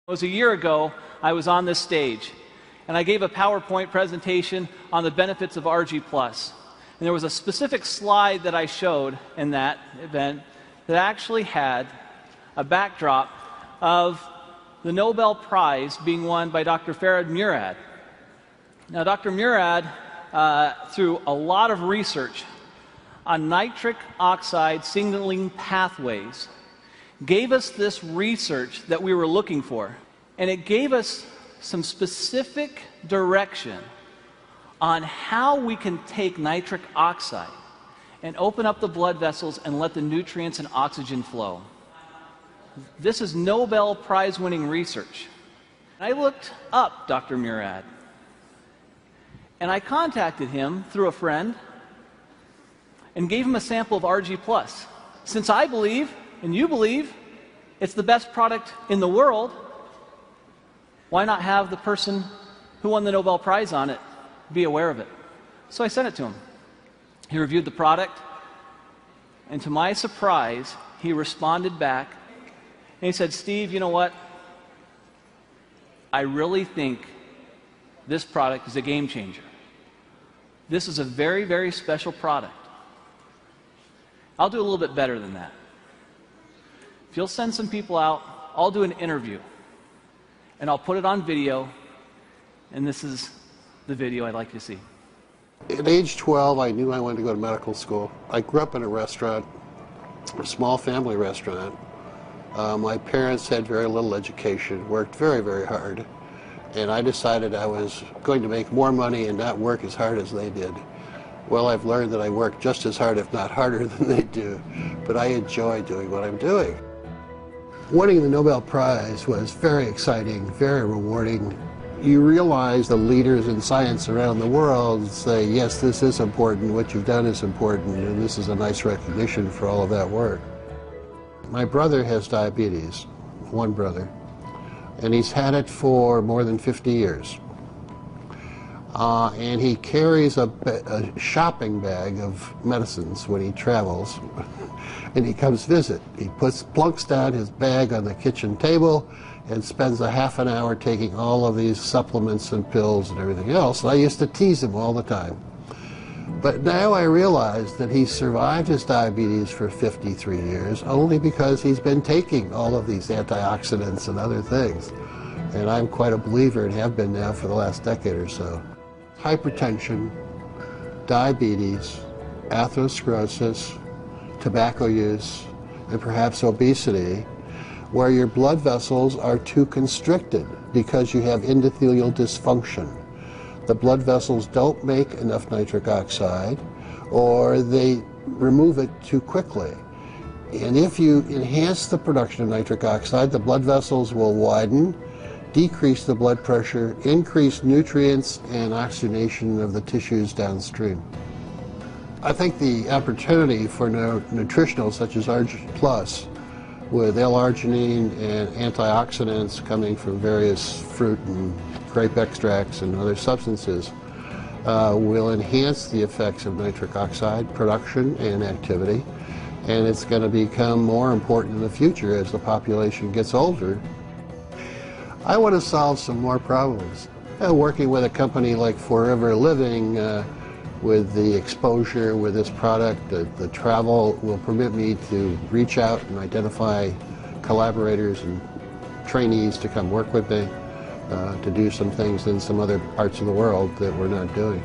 It was a year ago, I was on this stage, and I gave a PowerPoint presentation on the benefits of Argi Plus. And there was a specific slide that I showed in that event that actually had a backdrop of the Nobel Prize being won by Dr. Ferid Murad. Now, Dr. Murad, through a lot of research on nitric oxide signaling pathways, gave us this research that we were looking for. And it gave us some specific direction on how we can take nitric oxide and open up the blood vessels and let the nutrients and oxygen flow. This is Nobel Prize-winning research. I looked up Dr. Murad, and I contacted him through a friend and gave him a sample of Argi Plus. Since I believe, and you believe, it's the best product in the world, why not have the person who won the Nobel Prize on it be aware of it? So I sent it to him. He reviewed the product, and to my surprise, he responded back, and he said, "Steve, you know what? I really think this product is a game changer. This is a very, very special product. I'll do a little bit better than that. If you'll send some people out, I'll do an interview, and I'll put it on video, and this is the video I'd like you to see." At age 12, I knew I wanted to go to medical school. I grew up in a restaurant, a small family restaurant. My parents had very little education, worked very, very hard, and I decided I was going to make more money and not work as hard as they did. Well, I've learned that I work just as hard, if not harder, than they do, but I enjoy doing what I'm doing. Winning the Nobel Prize was very exciting, very rewarding. You realize the leaders in science around the world say, yes, this is important, what you've done is important, and this is a nice recognition for all of that work. My brother has diabetes, one brother, and he's had it for more than 50 years. And he carries a shopping bag of medicines when he travels, and he comes visit. He plunks down his bag on the kitchen table and spends a half an hour taking all of these supplements and pills and everything else. And I used to tease him all the time. But now I realize that he survived his diabetes for 53 years only because he's been taking all of these antioxidants and other things. And I'm quite a believer and have been now for the last decade or so. Hypertension, diabetes, atherosclerosis, tobacco use, and perhaps obesity, where your blood vessels are too constricted because you have endothelial dysfunction. The blood vessels don't make enough nitric oxide, or they remove it too quickly. And if you enhance the production of nitric oxide, the blood vessels will widen, decrease the blood pressure, increase nutrients and oxygenation of the tissues downstream. I think the opportunity for nutritionals such as Argi Plus, with L-arginine and antioxidants coming from various fruit and grape extracts and other substances, will enhance the effects of nitric oxide production and activity, and it's going to become more important in the future as the population gets older. I want to solve some more problems. Working with a company like Forever Living, with the exposure with this product, the travel will permit me to reach out and identify collaborators and trainees to come work with me, to do some things in some other parts of the world that we're not doing.